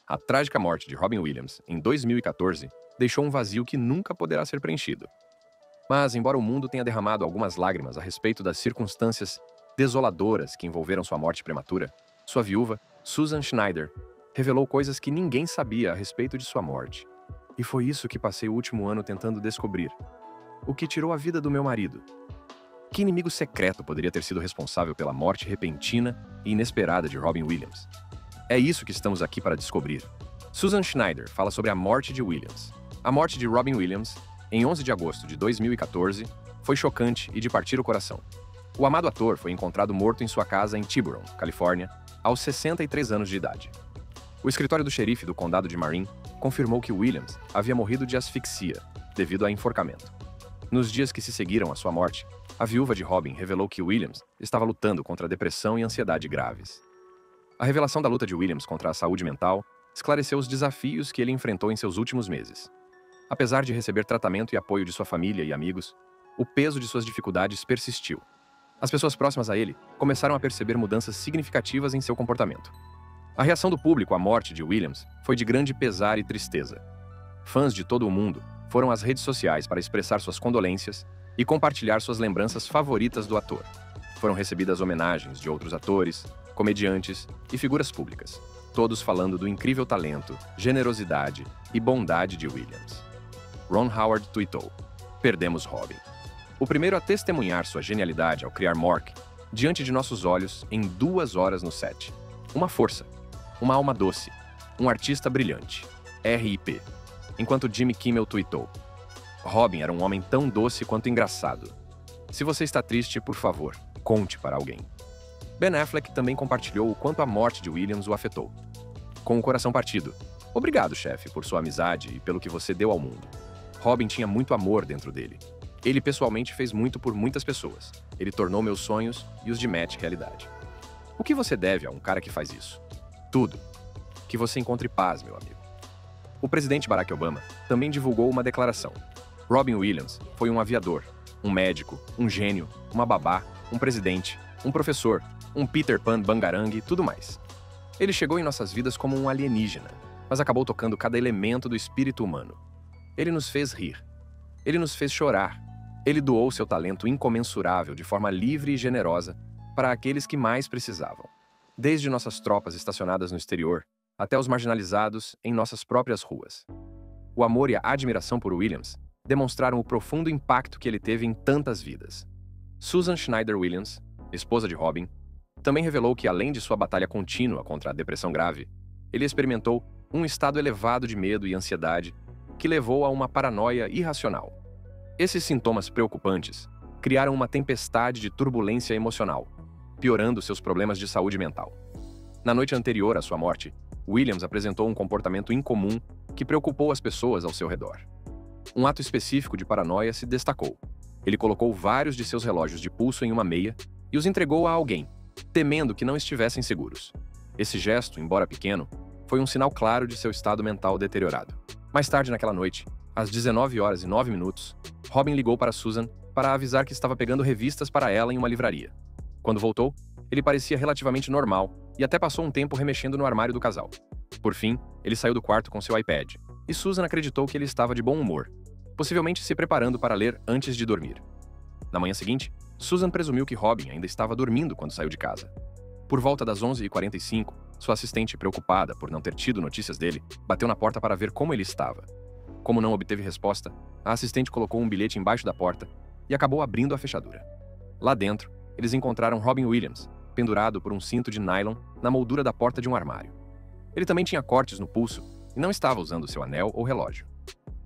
A trágica morte de Robin Williams, em 2014, deixou um vazio que nunca poderá ser preenchido. Mas, embora o mundo tenha derramado algumas lágrimas a respeito das circunstâncias desoladoras que envolveram sua morte prematura, sua viúva, Susan Schneider, revelou coisas que ninguém sabia a respeito de sua morte. E foi isso que passei o último ano tentando descobrir. O que tirou a vida do meu marido? Que inimigo secreto poderia ter sido responsável pela morte repentina e inesperada de Robin Williams? É isso que estamos aqui para descobrir. Susan Schneider fala sobre a morte de Williams. A morte de Robin Williams, em 11 de agosto de 2014, foi chocante e de partir o coração. O amado ator foi encontrado morto em sua casa em Tiburon, Califórnia, aos 63 anos de idade. O escritório do xerife do condado de Marin confirmou que Williams havia morrido de asfixia, devido a enforcamento. Nos dias que se seguiram à sua morte, a viúva de Robin revelou que Williams estava lutando contra depressão e ansiedade graves. A revelação da luta de Williams contra a saúde mental esclareceu os desafios que ele enfrentou em seus últimos meses. Apesar de receber tratamento e apoio de sua família e amigos, o peso de suas dificuldades persistiu. As pessoas próximas a ele começaram a perceber mudanças significativas em seu comportamento. A reação do público à morte de Williams foi de grande pesar e tristeza. Fãs de todo o mundo foram às redes sociais para expressar suas condolências e compartilhar suas lembranças favoritas do ator. Foram recebidas homenagens de outros atores, comediantes e figuras públicas, todos falando do incrível talento, generosidade e bondade de Williams. Ron Howard tweetou: "Perdemos Robin. O primeiro a testemunhar sua genialidade ao criar Mork diante de nossos olhos em 2 horas no set. Uma força, uma alma doce, um artista brilhante. R.I.P." Enquanto Jimmy Kimmel tweetou: "Robin era um homem tão doce quanto engraçado. Se você está triste, por favor, conte para alguém." Ben Affleck também compartilhou o quanto a morte de Williams o afetou. Com o coração partido: "Obrigado, chefe, por sua amizade e pelo que você deu ao mundo. Robin tinha muito amor dentro dele. Ele pessoalmente fez muito por muitas pessoas. Ele tornou meus sonhos e os de Matt realidade. O que você deve a um cara que faz isso? Tudo. Que você encontre paz, meu amigo." O presidente Barack Obama também divulgou uma declaração. Robin Williams foi um aviador, um médico, um gênio, uma babá, um presidente, um professor, um Peter Pan bangarang e tudo mais. Ele chegou em nossas vidas como um alienígena, mas acabou tocando cada elemento do espírito humano. Ele nos fez rir. Ele nos fez chorar. Ele doou seu talento incomensurável de forma livre e generosa para aqueles que mais precisavam. Desde nossas tropas estacionadas no exterior, até os marginalizados em nossas próprias ruas. O amor e a admiração por Williams demonstraram o profundo impacto que ele teve em tantas vidas. Susan Schneider Williams, esposa de Robin, também revelou que, além de sua batalha contínua contra a depressão grave, ele experimentou um estado elevado de medo e ansiedade que levou a uma paranoia irracional. Esses sintomas preocupantes criaram uma tempestade de turbulência emocional, piorando seus problemas de saúde mental. Na noite anterior à sua morte, Williams apresentou um comportamento incomum que preocupou as pessoas ao seu redor. Um ato específico de paranoia se destacou. Ele colocou vários de seus relógios de pulso em uma meia e os entregou a alguém, temendo que não estivessem seguros. Esse gesto, embora pequeno, foi um sinal claro de seu estado mental deteriorado. Mais tarde naquela noite, às 19h09, Robin ligou para Susan para avisar que estava pegando revistas para ela em uma livraria. Quando voltou, ele parecia relativamente normal e até passou um tempo remexendo no armário do casal. Por fim, ele saiu do quarto com seu iPad, e Susan acreditou que ele estava de bom humor, possivelmente se preparando para ler antes de dormir. Na manhã seguinte, Susan presumiu que Robin ainda estava dormindo quando saiu de casa. Por volta das 11h45, sua assistente, preocupada por não ter tido notícias dele, bateu na porta para ver como ele estava. Como não obteve resposta, a assistente colocou um bilhete embaixo da porta e acabou abrindo a fechadura. Lá dentro, eles encontraram Robin Williams, pendurado por um cinto de nylon na moldura da porta de um armário. Ele também tinha cortes no pulso e não estava usando seu anel ou relógio.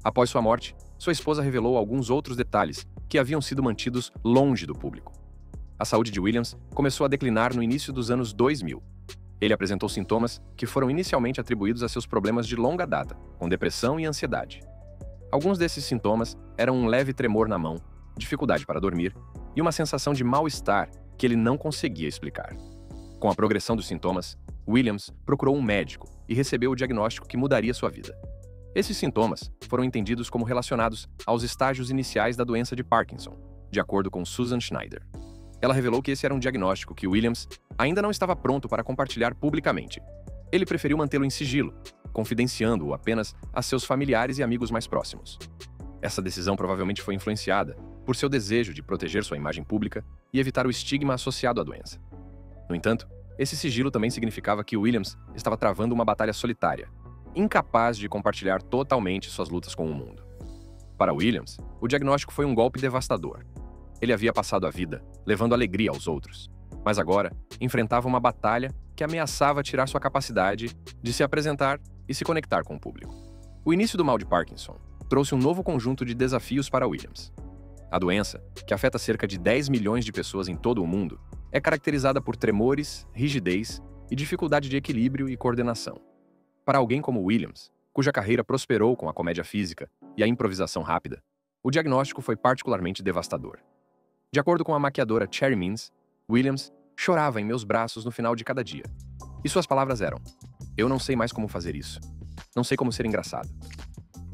Após sua morte, sua esposa revelou alguns outros detalhes que haviam sido mantidos longe do público. A saúde de Williams começou a declinar no início dos anos 2000. Ele apresentou sintomas que foram inicialmente atribuídos a seus problemas de longa data, com depressão e ansiedade. Alguns desses sintomas eram um leve tremor na mão, dificuldade para dormir e uma sensação de mal-estar que ele não conseguia explicar. Com a progressão dos sintomas, Williams procurou um médico e recebeu o diagnóstico que mudaria sua vida. Esses sintomas foram entendidos como relacionados aos estágios iniciais da doença de Parkinson, de acordo com Susan Schneider. Ela revelou que esse era um diagnóstico que Williams ainda não estava pronto para compartilhar publicamente. Ele preferiu mantê-lo em sigilo, confidenciando-o apenas a seus familiares e amigos mais próximos. Essa decisão provavelmente foi influenciada por seu desejo de proteger sua imagem pública e evitar o estigma associado à doença. No entanto, esse sigilo também significava que Williams estava travando uma batalha solitária, incapaz de compartilhar totalmente suas lutas com o mundo. Para Williams, o diagnóstico foi um golpe devastador. Ele havia passado a vida levando alegria aos outros, mas agora enfrentava uma batalha que ameaçava tirar sua capacidade de se apresentar e se conectar com o público. O início do mal de Parkinson trouxe um novo conjunto de desafios para Williams. A doença, que afeta cerca de 10 milhões de pessoas em todo o mundo, é caracterizada por tremores, rigidez e dificuldade de equilíbrio e coordenação. Para alguém como Williams, cuja carreira prosperou com a comédia física e a improvisação rápida, o diagnóstico foi particularmente devastador. De acordo com a maquiadora Cherry Means, Williams chorava em meus braços no final de cada dia. E suas palavras eram: "Eu não sei mais como fazer isso. Não sei como ser engraçado."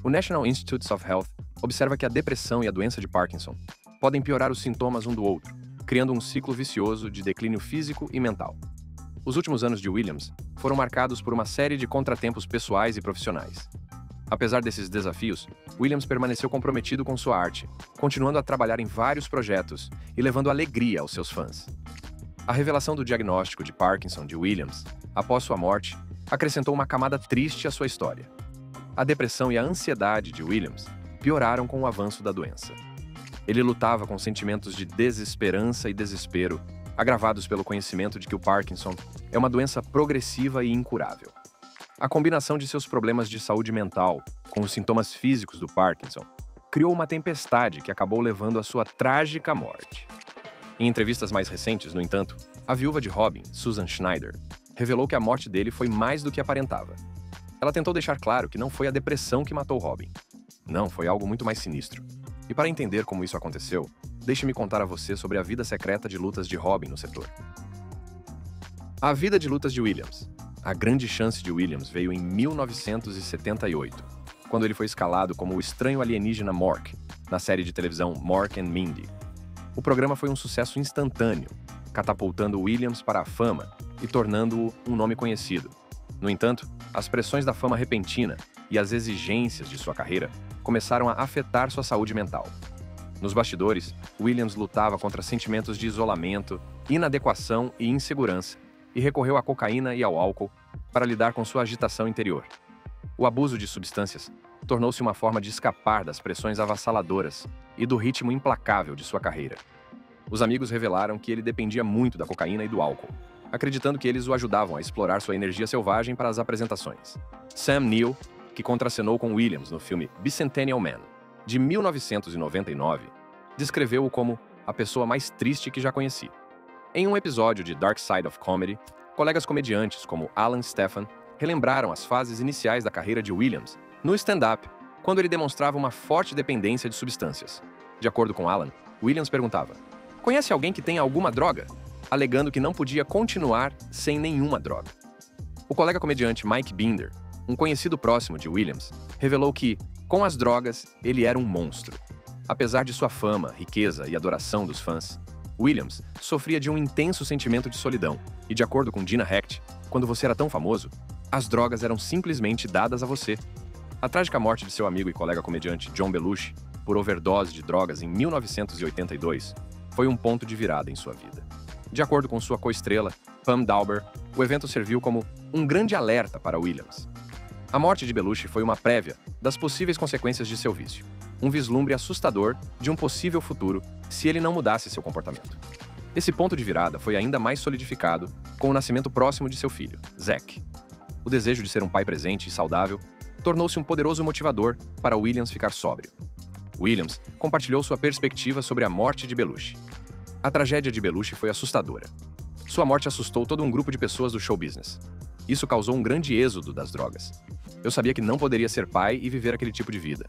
O National Institutes of Health observa que a depressão e a doença de Parkinson podem piorar os sintomas um do outro, criando um ciclo vicioso de declínio físico e mental. Os últimos anos de Williams foram marcados por uma série de contratempos pessoais e profissionais. Apesar desses desafios, Williams permaneceu comprometido com sua arte, continuando a trabalhar em vários projetos e levando alegria aos seus fãs. A revelação do diagnóstico de Parkinson de Williams, após sua morte, acrescentou uma camada triste à sua história. A depressão e a ansiedade de Williams pioraram com o avanço da doença. Ele lutava com sentimentos de desesperança e desespero, agravados pelo conhecimento de que o Parkinson é uma doença progressiva e incurável. A combinação de seus problemas de saúde mental com os sintomas físicos do Parkinson criou uma tempestade que acabou levando à sua trágica morte. Em entrevistas mais recentes, no entanto, a viúva de Robin, Susan Schneider, revelou que a morte dele foi mais do que aparentava. Ela tentou deixar claro que não foi a depressão que matou Robin. Não, foi algo muito mais sinistro. E para entender como isso aconteceu, deixe-me contar a você sobre a vida secreta de lutas de Robin no setor. A vida de lutas de Williams. A grande chance de Williams veio em 1978, quando ele foi escalado como o estranho alienígena Mork, na série de televisão Mork and Mindy. O programa foi um sucesso instantâneo, catapultando Williams para a fama e tornando-o um nome conhecido. No entanto, as pressões da fama repentina e as exigências de sua carreira começaram a afetar sua saúde mental. Nos bastidores, Williams lutava contra sentimentos de isolamento, inadequação e insegurança, e recorreu à cocaína e ao álcool para lidar com sua agitação interior. O abuso de substâncias tornou-se uma forma de escapar das pressões avassaladoras e do ritmo implacável de sua carreira. Os amigos revelaram que ele dependia muito da cocaína e do álcool, acreditando que eles o ajudavam a explorar sua energia selvagem para as apresentações. Sam Neill, que contracenou com Williams no filme Bicentennial Man, de 1999, descreveu-o como a pessoa mais triste que já conheci. Em um episódio de Dark Side of Comedy, colegas comediantes como Alan Stephan relembraram as fases iniciais da carreira de Williams no stand-up, quando ele demonstrava uma forte dependência de substâncias. De acordo com Alan, Williams perguntava: "Conhece alguém que tenha alguma droga?", alegando que não podia continuar sem nenhuma droga. O colega comediante Mike Binder, um conhecido próximo de Williams, revelou que, com as drogas, ele era um monstro. Apesar de sua fama, riqueza e adoração dos fãs, Williams sofria de um intenso sentimento de solidão, e de acordo com Gina Hecht, quando você era tão famoso, as drogas eram simplesmente dadas a você. A trágica morte de seu amigo e colega comediante John Belushi, por overdose de drogas em 1982, foi um ponto de virada em sua vida. De acordo com sua co-estrela, Pam Dawber, o evento serviu como um grande alerta para Williams. A morte de Belushi foi uma prévia das possíveis consequências de seu vício, um vislumbre assustador de um possível futuro se ele não mudasse seu comportamento. Esse ponto de virada foi ainda mais solidificado com o nascimento próximo de seu filho, Zack. O desejo de ser um pai presente e saudável tornou-se um poderoso motivador para Williams ficar sóbrio. Williams compartilhou sua perspectiva sobre a morte de Belushi. A tragédia de Belushi foi assustadora. Sua morte assustou todo um grupo de pessoas do show business. Isso causou um grande êxodo das drogas. Eu sabia que não poderia ser pai e viver aquele tipo de vida.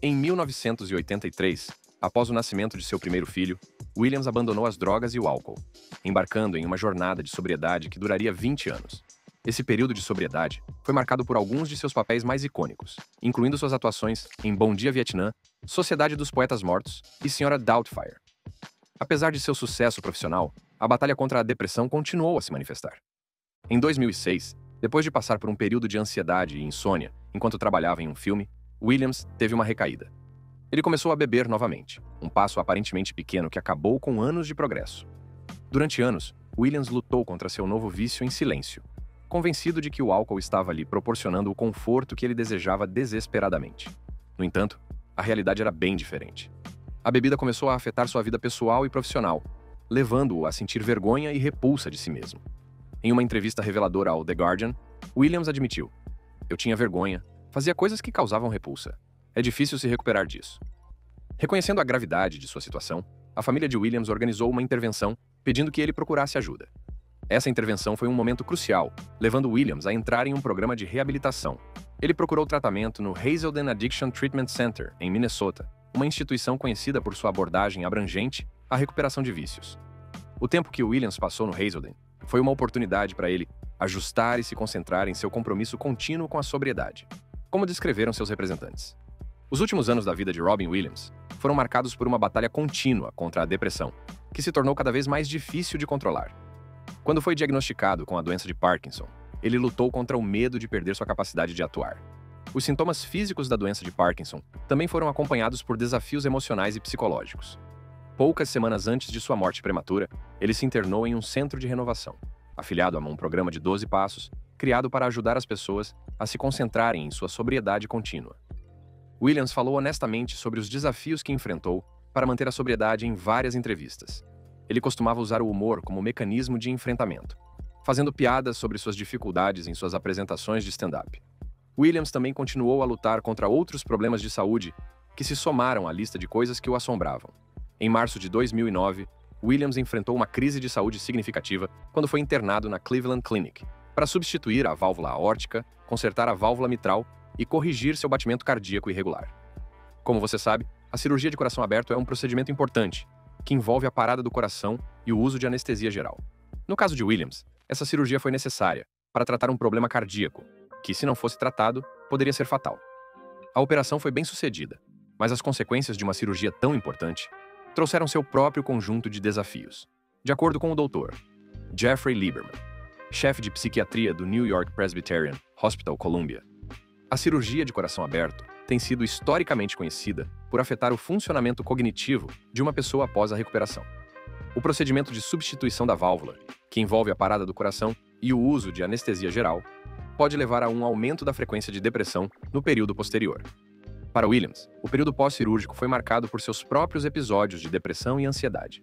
Em 1983, após o nascimento de seu primeiro filho, Williams abandonou as drogas e o álcool, embarcando em uma jornada de sobriedade que duraria 20 anos. Esse período de sobriedade foi marcado por alguns de seus papéis mais icônicos, incluindo suas atuações em Bom Dia Vietnã, Sociedade dos Poetas Mortos e Sra. Doubtfire. Apesar de seu sucesso profissional, a batalha contra a depressão continuou a se manifestar. Em 2006, Depois de passar por um período de ansiedade e insônia enquanto trabalhava em um filme, Williams teve uma recaída. Ele começou a beber novamente, um passo aparentemente pequeno que acabou com anos de progresso. Durante anos, Williams lutou contra seu novo vício em silêncio, convencido de que o álcool estava lhe proporcionando o conforto que ele desejava desesperadamente. No entanto, a realidade era bem diferente. A bebida começou a afetar sua vida pessoal e profissional, levando-o a sentir vergonha e repulsa de si mesmo. Em uma entrevista reveladora ao The Guardian, Williams admitiu: "Eu tinha vergonha, fazia coisas que causavam repulsa. É difícil se recuperar disso." Reconhecendo a gravidade de sua situação, a família de Williams organizou uma intervenção pedindo que ele procurasse ajuda. Essa intervenção foi um momento crucial, levando Williams a entrar em um programa de reabilitação. Ele procurou tratamento no Hazelden Addiction Treatment Center, em Minnesota, uma instituição conhecida por sua abordagem abrangente à recuperação de vícios. O tempo que Williams passou no Hazelden foi uma oportunidade para ele ajustar e se concentrar em seu compromisso contínuo com a sobriedade, como descreveram seus representantes. Os últimos anos da vida de Robin Williams foram marcados por uma batalha contínua contra a depressão, que se tornou cada vez mais difícil de controlar. Quando foi diagnosticado com a doença de Parkinson, ele lutou contra o medo de perder sua capacidade de atuar. Os sintomas físicos da doença de Parkinson também foram acompanhados por desafios emocionais e psicológicos. Poucas semanas antes de sua morte prematura, ele se internou em um centro de renovação, afiliado a um programa de 12 passos, criado para ajudar as pessoas a se concentrarem em sua sobriedade contínua. Williams falou honestamente sobre os desafios que enfrentou para manter a sobriedade em várias entrevistas. Ele costumava usar o humor como mecanismo de enfrentamento, fazendo piadas sobre suas dificuldades em suas apresentações de stand-up. Williams também continuou a lutar contra outros problemas de saúde que se somaram à lista de coisas que o assombravam. Em março de 2009, Williams enfrentou uma crise de saúde significativa quando foi internado na Cleveland Clinic para substituir a válvula aórtica, consertar a válvula mitral e corrigir seu batimento cardíaco irregular. Como você sabe, a cirurgia de coração aberto é um procedimento importante, que envolve a parada do coração e o uso de anestesia geral. No caso de Williams, essa cirurgia foi necessária para tratar um problema cardíaco, que, se não fosse tratado, poderia ser fatal. A operação foi bem sucedida, mas as consequências de uma cirurgia tão importante trouxeram seu próprio conjunto de desafios. De acordo com o Dr. Jeffrey Lieberman, chefe de psiquiatria do New York Presbyterian Hospital Columbia, a cirurgia de coração aberto tem sido historicamente conhecida por afetar o funcionamento cognitivo de uma pessoa após a recuperação. O procedimento de substituição da válvula, que envolve a parada do coração e o uso de anestesia geral, pode levar a um aumento da frequência de depressão no período posterior. Para Williams, o período pós-cirúrgico foi marcado por seus próprios episódios de depressão e ansiedade.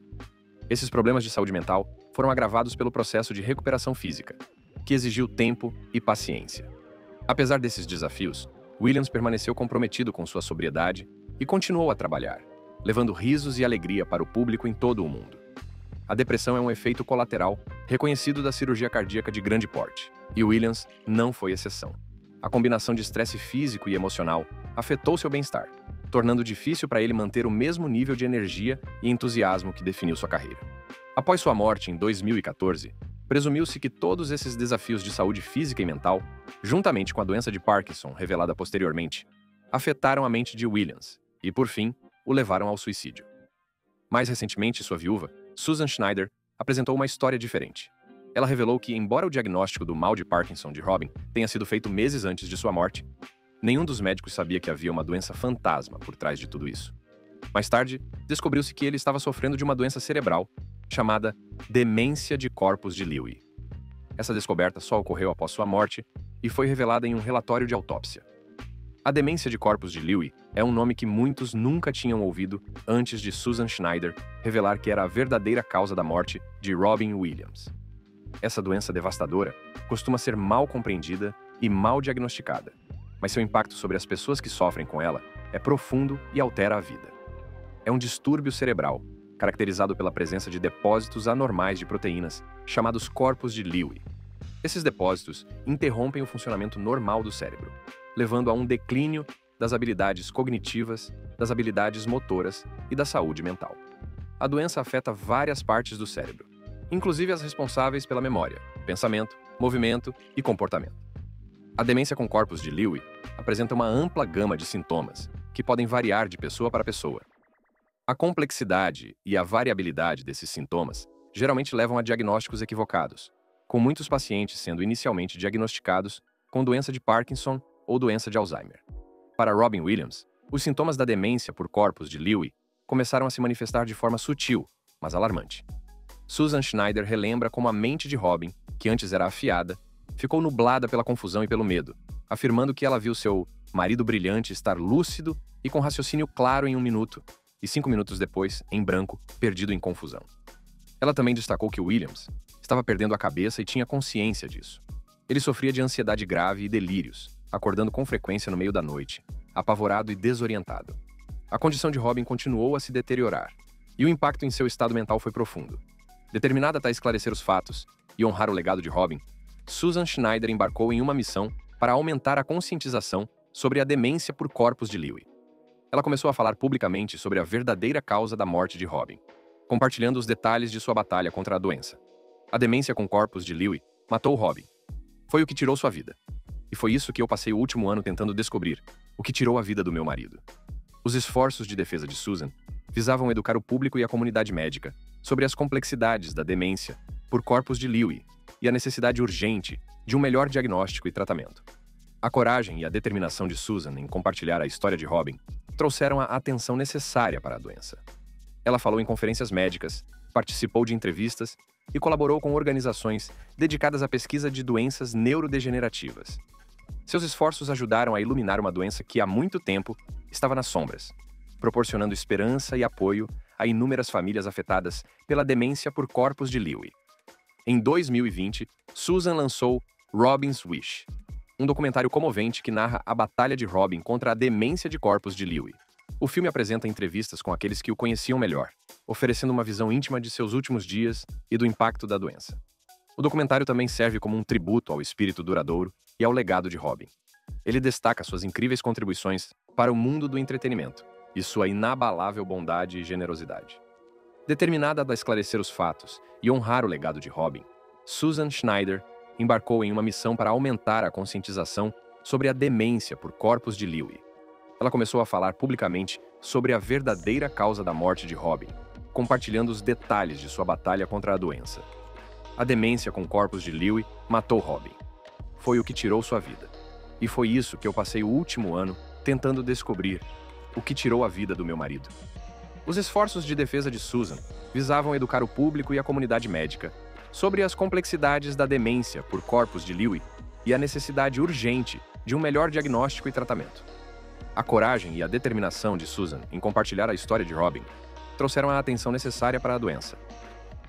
Esses problemas de saúde mental foram agravados pelo processo de recuperação física, que exigiu tempo e paciência. Apesar desses desafios, Williams permaneceu comprometido com sua sobriedade e continuou a trabalhar, levando risos e alegria para o público em todo o mundo. A depressão é um efeito colateral reconhecido da cirurgia cardíaca de grande porte, e Williams não foi exceção. A combinação de estresse físico e emocional afetou seu bem-estar, tornando difícil para ele manter o mesmo nível de energia e entusiasmo que definiu sua carreira. Após sua morte em 2014, presumiu-se que todos esses desafios de saúde física e mental, juntamente com a doença de Parkinson revelada posteriormente, afetaram a mente de Williams e, por fim, o levaram ao suicídio. Mais recentemente, sua viúva, Susan Schneider, apresentou uma história diferente. Ela revelou que, embora o diagnóstico do mal de Parkinson de Robin tenha sido feito meses antes de sua morte, nenhum dos médicos sabia que havia uma doença fantasma por trás de tudo isso. Mais tarde, descobriu-se que ele estava sofrendo de uma doença cerebral chamada demência de corpus de Lewy. Essa descoberta só ocorreu após sua morte e foi revelada em um relatório de autópsia. A demência de corpus de Lewy é um nome que muitos nunca tinham ouvido antes de Susan Schneider revelar que era a verdadeira causa da morte de Robin Williams. Essa doença devastadora costuma ser mal compreendida e mal diagnosticada, mas seu impacto sobre as pessoas que sofrem com ela é profundo e altera a vida. É um distúrbio cerebral, caracterizado pela presença de depósitos anormais de proteínas, chamados corpos de Lewy. Esses depósitos interrompem o funcionamento normal do cérebro, levando a um declínio das habilidades cognitivas, das habilidades motoras e da saúde mental. A doença afeta várias partes do cérebro, inclusive as responsáveis pela memória, pensamento, movimento e comportamento. A demência com corpus de Lewy apresenta uma ampla gama de sintomas que podem variar de pessoa para pessoa. A complexidade e a variabilidade desses sintomas geralmente levam a diagnósticos equivocados, com muitos pacientes sendo inicialmente diagnosticados com doença de Parkinson ou doença de Alzheimer. Para Robin Williams, os sintomas da demência por corpus de Lewy começaram a se manifestar de forma sutil, mas alarmante. Susan Schneider relembra como a mente de Robin, que antes era afiada, ficou nublada pela confusão e pelo medo, afirmando que ela viu seu marido brilhante estar lúcido e com raciocínio claro em 1 minuto, e 5 minutos depois, em branco, perdido em confusão. Ela também destacou que Williams estava perdendo a cabeça e tinha consciência disso. Ele sofria de ansiedade grave e delírios, acordando com frequência no meio da noite, apavorado e desorientado. A condição de Robin continuou a se deteriorar, e o impacto em seu estado mental foi profundo. Determinada a esclarecer os fatos e honrar o legado de Robin, Susan Schneider embarcou em uma missão para aumentar a conscientização sobre a demência por corpus de Lewy. Ela começou a falar publicamente sobre a verdadeira causa da morte de Robin, compartilhando os detalhes de sua batalha contra a doença. A demência com corpus de Lewy matou Robin. Foi o que tirou sua vida. E foi isso que eu passei o último ano tentando descobrir, o que tirou a vida do meu marido. Os esforços de defesa de Susan visavam educar o público e a comunidade médica sobre as complexidades da demência por corpus de Lewy e a necessidade urgente de um melhor diagnóstico e tratamento. A coragem e a determinação de Susan em compartilhar a história de Robin trouxeram a atenção necessária para a doença. Ela falou em conferências médicas, participou de entrevistas e colaborou com organizações dedicadas à pesquisa de doenças neurodegenerativas. Seus esforços ajudaram a iluminar uma doença que há muito tempo estava nas sombras, proporcionando esperança e apoio a inúmeras famílias afetadas pela demência por corpus de Lewy. Em 2020, Susan lançou Robin's Wish, um documentário comovente que narra a batalha de Robin contra a demência de corpus de Lewy. O filme apresenta entrevistas com aqueles que o conheciam melhor, oferecendo uma visão íntima de seus últimos dias e do impacto da doença. O documentário também serve como um tributo ao espírito duradouro e ao legado de Robin. Ele destaca suas incríveis contribuições para o mundo do entretenimento e sua inabalável bondade e generosidade. Determinada a esclarecer os fatos e honrar o legado de Robin, Susan Schneider embarcou em uma missão para aumentar a conscientização sobre a demência por corpus de Lewy. Ela começou a falar publicamente sobre a verdadeira causa da morte de Robin, compartilhando os detalhes de sua batalha contra a doença. A demência com corpus de Lewy matou Robin. Foi o que tirou sua vida. E foi isso que eu passei o último ano tentando descobrir, o que tirou a vida do meu marido. Os esforços de defesa de Susan visavam educar o público e a comunidade médica sobre as complexidades da demência por corpus de Lewy e a necessidade urgente de um melhor diagnóstico e tratamento. A coragem e a determinação de Susan em compartilhar a história de Robin trouxeram a atenção necessária para a doença.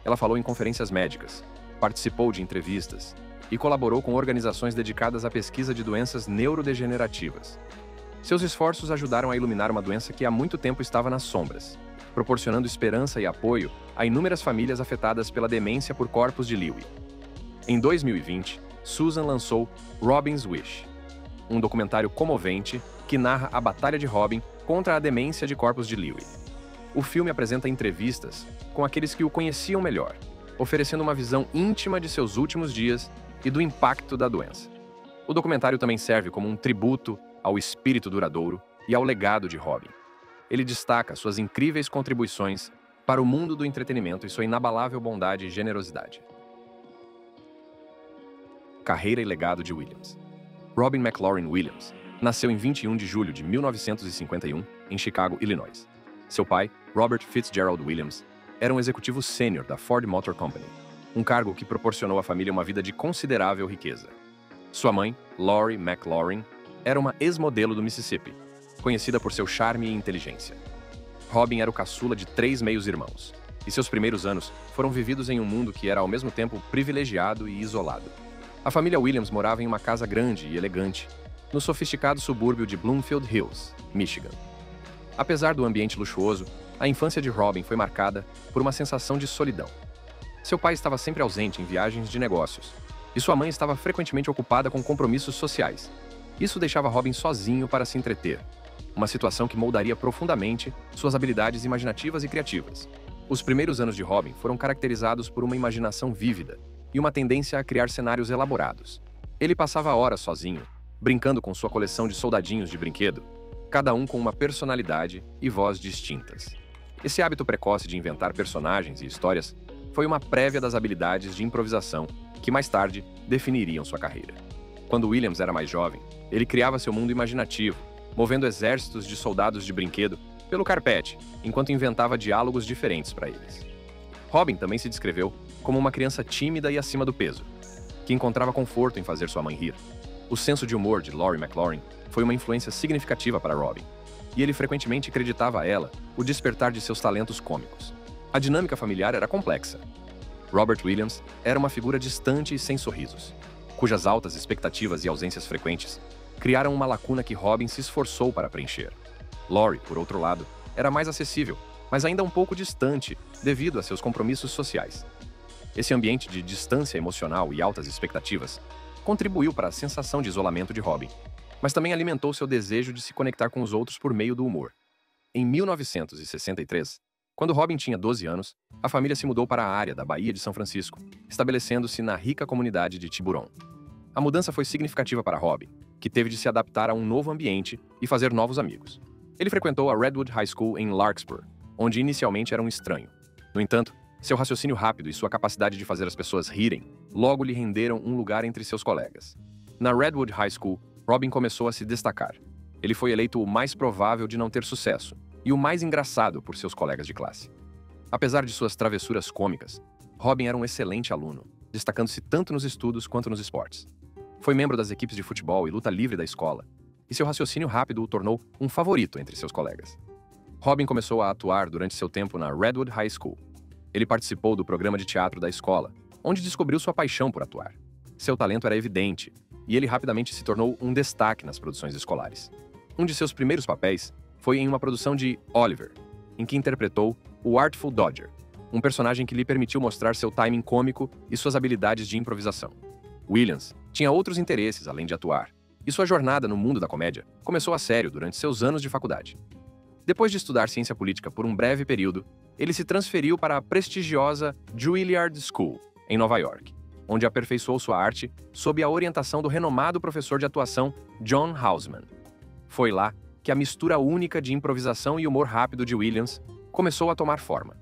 Ela falou em conferências médicas, participou de entrevistas e colaborou com organizações dedicadas à pesquisa de doenças neurodegenerativas. Seus esforços ajudaram a iluminar uma doença que há muito tempo estava nas sombras, proporcionando esperança e apoio a inúmeras famílias afetadas pela demência por corpus de Lewy. Em 2020, Susan lançou Robin's Wish, um documentário comovente que narra a batalha de Robin contra a demência de corpus de Lewy. O filme apresenta entrevistas com aqueles que o conheciam melhor, oferecendo uma visão íntima de seus últimos dias e do impacto da doença. O documentário também serve como um tributo ao espírito duradouro e ao legado de Robin. Ele destaca suas incríveis contribuições para o mundo do entretenimento e sua inabalável bondade e generosidade. Carreira e legado de Williams. Robin McLaurin Williams nasceu em 21 de julho de 1951, em Chicago, Illinois. Seu pai, Robert Fitzgerald Williams, era um executivo sênior da Ford Motor Company, um cargo que proporcionou à família uma vida de considerável riqueza. Sua mãe, Lori McLaurin, era uma ex-modelo do Mississippi, conhecida por seu charme e inteligência. Robin era o caçula de 3 meios-irmãos, e seus primeiros anos foram vividos em um mundo que era ao mesmo tempo privilegiado e isolado. A família Williams morava em uma casa grande e elegante, no sofisticado subúrbio de Bloomfield Hills, Michigan. Apesar do ambiente luxuoso, a infância de Robin foi marcada por uma sensação de solidão. Seu pai estava sempre ausente em viagens de negócios, e sua mãe estava frequentemente ocupada com compromissos sociais. Isso deixava Robin sozinho para se entreter, uma situação que moldaria profundamente suas habilidades imaginativas e criativas. Os primeiros anos de Robin foram caracterizados por uma imaginação vívida e uma tendência a criar cenários elaborados. Ele passava horas sozinho, brincando com sua coleção de soldadinhos de brinquedo, cada um com uma personalidade e voz distintas. Esse hábito precoce de inventar personagens e histórias foi uma prévia das habilidades de improvisação que mais tarde definiriam sua carreira. Quando Williams era mais jovem, ele criava seu mundo imaginativo, movendo exércitos de soldados de brinquedo pelo carpete, enquanto inventava diálogos diferentes para eles. Robin também se descreveu como uma criança tímida e acima do peso, que encontrava conforto em fazer sua mãe rir. O senso de humor de Laurie McLaurin foi uma influência significativa para Robin, e ele frequentemente acreditava a ela o despertar de seus talentos cômicos. A dinâmica familiar era complexa. Robert Williams era uma figura distante e sem sorrisos, cujas altas expectativas e ausências frequentes criaram uma lacuna que Robin se esforçou para preencher. Laurie, por outro lado, era mais acessível, mas ainda um pouco distante devido a seus compromissos sociais. Esse ambiente de distância emocional e altas expectativas contribuiu para a sensação de isolamento de Robin, mas também alimentou seu desejo de se conectar com os outros por meio do humor. Em 1963, quando Robin tinha 12 anos, a família se mudou para a área da Baía de São Francisco, estabelecendo-se na rica comunidade de Tiburon. A mudança foi significativa para Robin, que teve de se adaptar a um novo ambiente e fazer novos amigos. Ele frequentou a Redwood High School em Larkspur, onde inicialmente era um estranho. No entanto, seu raciocínio rápido e sua capacidade de fazer as pessoas rirem logo lhe renderam um lugar entre seus colegas. Na Redwood High School, Robin começou a se destacar. Ele foi eleito o mais provável de não ter sucesso e o mais engraçado por seus colegas de classe. Apesar de suas travessuras cômicas, Robin era um excelente aluno, destacando-se tanto nos estudos quanto nos esportes. Foi membro das equipes de futebol e luta livre da escola, e seu raciocínio rápido o tornou um favorito entre seus colegas. Robin começou a atuar durante seu tempo na Redwood High School. Ele participou do programa de teatro da escola, onde descobriu sua paixão por atuar. Seu talento era evidente, e ele rapidamente se tornou um destaque nas produções escolares. Um de seus primeiros papéis foi em uma produção de Oliver, em que interpretou o Artful Dodger, um personagem que lhe permitiu mostrar seu timing cômico e suas habilidades de improvisação. Williams tinha outros interesses além de atuar, e sua jornada no mundo da comédia começou a sério durante seus anos de faculdade. Depois de estudar ciência política por um breve período, ele se transferiu para a prestigiosa Juilliard School, em Nova York, onde aperfeiçoou sua arte sob a orientação do renomado professor de atuação John Houseman. Foi lá que a mistura única de improvisação e humor rápido de Williams começou a tomar forma.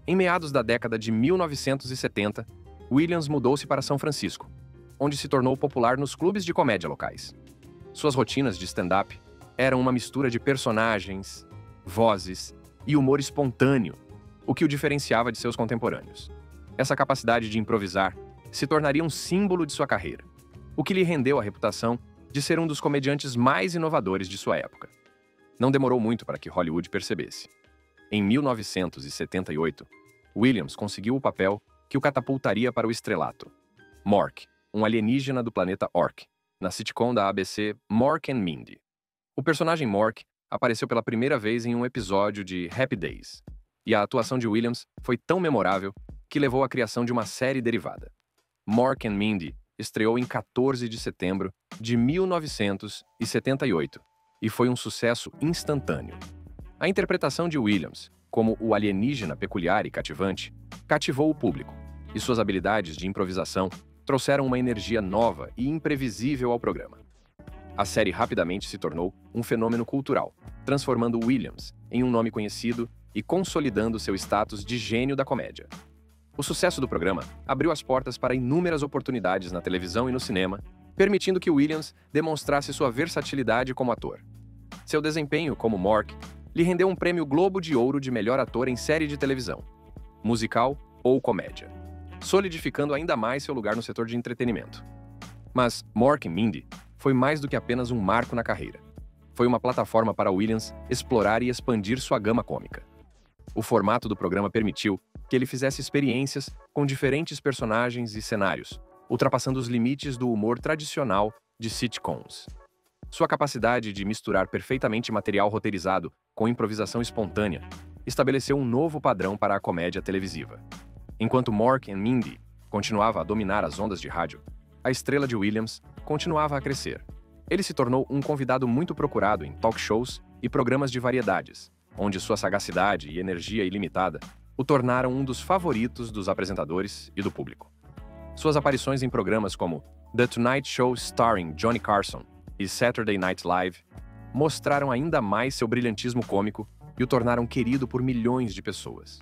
Em meados da década de 1970, Williams mudou-se para São Francisco, onde se tornou popular nos clubes de comédia locais. Suas rotinas de stand-up eram uma mistura de personagens, vozes e humor espontâneo, o que o diferenciava de seus contemporâneos. Essa capacidade de improvisar se tornaria um símbolo de sua carreira, o que lhe rendeu a reputação de ser um dos comediantes mais inovadores de sua época. Não demorou muito para que Hollywood percebesse. Em 1978, Williams conseguiu o papel que o catapultaria para o estrelato. Mork, um alienígena do planeta Ork, na sitcom da ABC Mork and Mindy. O personagem Mork apareceu pela primeira vez em um episódio de Happy Days, e a atuação de Williams foi tão memorável que levou à criação de uma série derivada. Mork and Mindy estreou em 14 de setembro de 1978 e foi um sucesso instantâneo. A interpretação de Williams como o alienígena peculiar e cativante cativou o público, e suas habilidades de improvisação trouxeram uma energia nova e imprevisível ao programa. A série rapidamente se tornou um fenômeno cultural, transformando Williams em um nome conhecido e consolidando seu status de gênio da comédia. O sucesso do programa abriu as portas para inúmeras oportunidades na televisão e no cinema, permitindo que Williams demonstrasse sua versatilidade como ator. Seu desempenho como Mork lhe rendeu um prêmio Globo de Ouro de melhor ator em série de televisão, musical ou comédia, solidificando ainda mais seu lugar no setor de entretenimento. Mas Mork and Mindy foi mais do que apenas um marco na carreira. Foi uma plataforma para Williams explorar e expandir sua gama cômica. O formato do programa permitiu que ele fizesse experiências com diferentes personagens e cenários, ultrapassando os limites do humor tradicional de sitcoms. Sua capacidade de misturar perfeitamente material roteirizado com improvisação espontânea estabeleceu um novo padrão para a comédia televisiva. Enquanto Mork and Mindy continuava a dominar as ondas de rádio, a estrela de Williams continuava a crescer. Ele se tornou um convidado muito procurado em talk shows e programas de variedades, onde sua sagacidade e energia ilimitada o tornaram um dos favoritos dos apresentadores e do público. Suas aparições em programas como The Tonight Show starring Johnny Carson e Saturday Night Live mostraram ainda mais seu brilhantismo cômico e o tornaram querido por milhões de pessoas.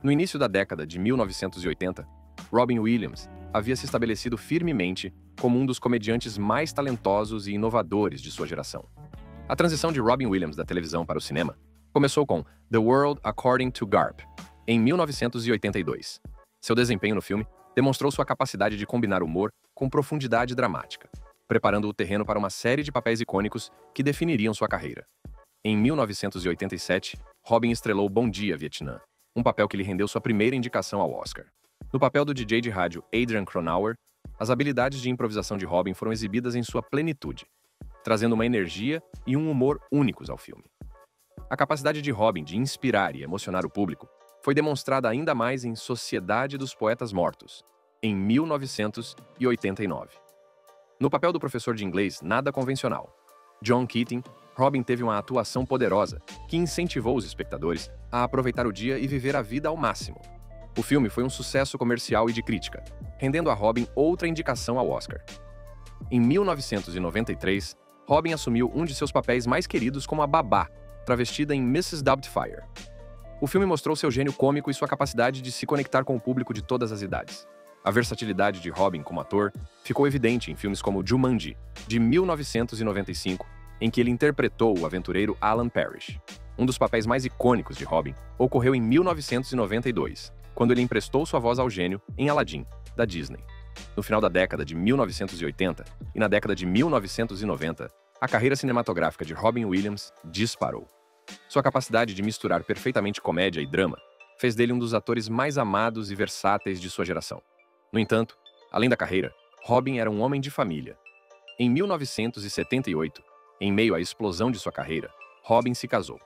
No início da década de 1980, Robin Williams havia se estabelecido firmemente como um dos comediantes mais talentosos e inovadores de sua geração. A transição de Robin Williams da televisão para o cinema começou com The World According to Garp, em 1982. Seu desempenho no filme demonstrou sua capacidade de combinar humor com profundidade dramática, preparando o terreno para uma série de papéis icônicos que definiriam sua carreira. Em 1987, Robin estrelou Bom Dia, Vietnã, um papel que lhe rendeu sua primeira indicação ao Oscar. No papel do DJ de rádio Adrian Cronauer, as habilidades de improvisação de Robin foram exibidas em sua plenitude, trazendo uma energia e um humor únicos ao filme. A capacidade de Robin de inspirar e emocionar o público foi demonstrada ainda mais em Sociedade dos Poetas Mortos, em 1989. No papel do professor de inglês nada convencional, John Keating, Robin teve uma atuação poderosa que incentivou os espectadores a aproveitar o dia e viver a vida ao máximo. O filme foi um sucesso comercial e de crítica, rendendo a Robin outra indicação ao Oscar. Em 1993, Robin assumiu um de seus papéis mais queridos como a babá, travestida em Mrs. Doubtfire. O filme mostrou seu gênio cômico e sua capacidade de se conectar com o público de todas as idades. A versatilidade de Robin como ator ficou evidente em filmes como Jumanji, de 1995, em que ele interpretou o aventureiro Alan Parrish. Um dos papéis mais icônicos de Robin ocorreu em 1992, quando ele emprestou sua voz ao gênio em Aladdin, da Disney. No final da década de 1980 e na década de 1990, a carreira cinematográfica de Robin Williams disparou. Sua capacidade de misturar perfeitamente comédia e drama fez dele um dos atores mais amados e versáteis de sua geração. No entanto, além da carreira, Robin era um homem de família. Em 1978, em meio à explosão de sua carreira, Robin se casou.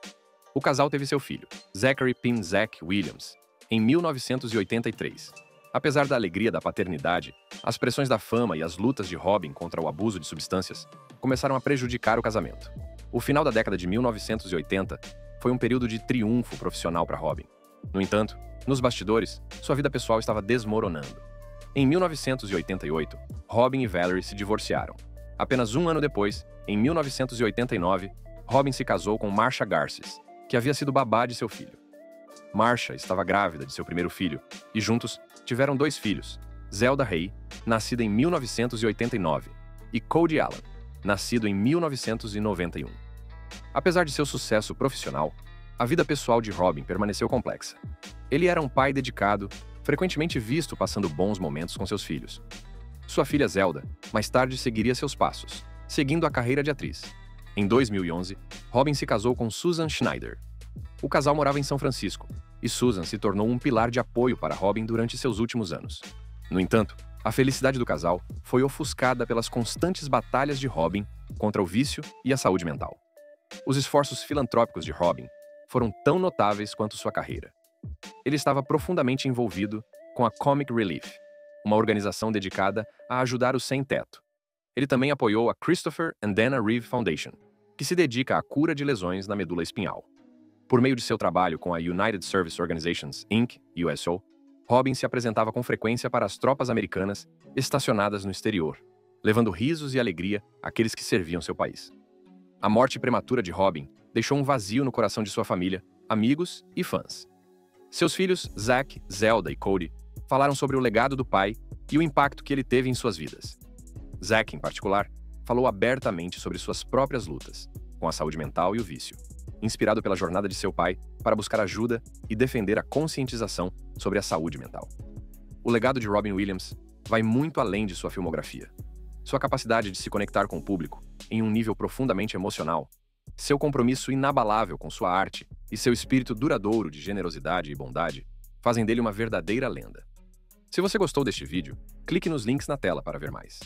O casal teve seu filho, Zachary Pin Zach Williams, em 1983. Apesar da alegria da paternidade, as pressões da fama e as lutas de Robin contra o abuso de substâncias começaram a prejudicar o casamento. O final da década de 1980 foi um período de triunfo profissional para Robin. No entanto, nos bastidores, sua vida pessoal estava desmoronando. Em 1988, Robin e Valerie se divorciaram. Apenas um ano depois, em 1989, Robin se casou com Marcia Garces, que havia sido babá de seu filho. Marcia estava grávida de seu primeiro filho e juntos tiveram 2 filhos, Zelda Ray, nascida em 1989, e Cody Allen, nascido em 1991. Apesar de seu sucesso profissional, a vida pessoal de Robin permaneceu complexa. Ele era um pai dedicado, frequentemente visto passando bons momentos com seus filhos. Sua filha Zelda, mais tarde seguiria seus passos, seguindo a carreira de atriz. Em 2011, Robin se casou com Susan Schneider. O casal morava em São Francisco, e Susan se tornou um pilar de apoio para Robin durante seus últimos anos. No entanto, a felicidade do casal foi ofuscada pelas constantes batalhas de Robin contra o vício e a saúde mental. Os esforços filantrópicos de Robin foram tão notáveis quanto sua carreira. Ele estava profundamente envolvido com a Comic Relief, uma organização dedicada a ajudar os sem-teto. Ele também apoiou a Christopher and Dana Reeve Foundation, que se dedica à cura de lesões na medula espinhal. Por meio de seu trabalho com a United Service Organizations, Inc., USO, Robin se apresentava com frequência para as tropas americanas estacionadas no exterior, levando risos e alegria àqueles que serviam seu país. A morte prematura de Robin deixou um vazio no coração de sua família, amigos e fãs. Seus filhos, Zach, Zelda e Cody, falaram sobre o legado do pai e o impacto que ele teve em suas vidas. Zach, em particular, falou abertamente sobre suas próprias lutas, com a saúde mental e o vício, inspirado pela jornada de seu pai para buscar ajuda e defender a conscientização sobre a saúde mental. O legado de Robin Williams vai muito além de sua filmografia. Sua capacidade de se conectar com o público em um nível profundamente emocional, seu compromisso inabalável com sua arte e seu espírito duradouro de generosidade e bondade fazem dele uma verdadeira lenda. Se você gostou deste vídeo, clique nos links na tela para ver mais.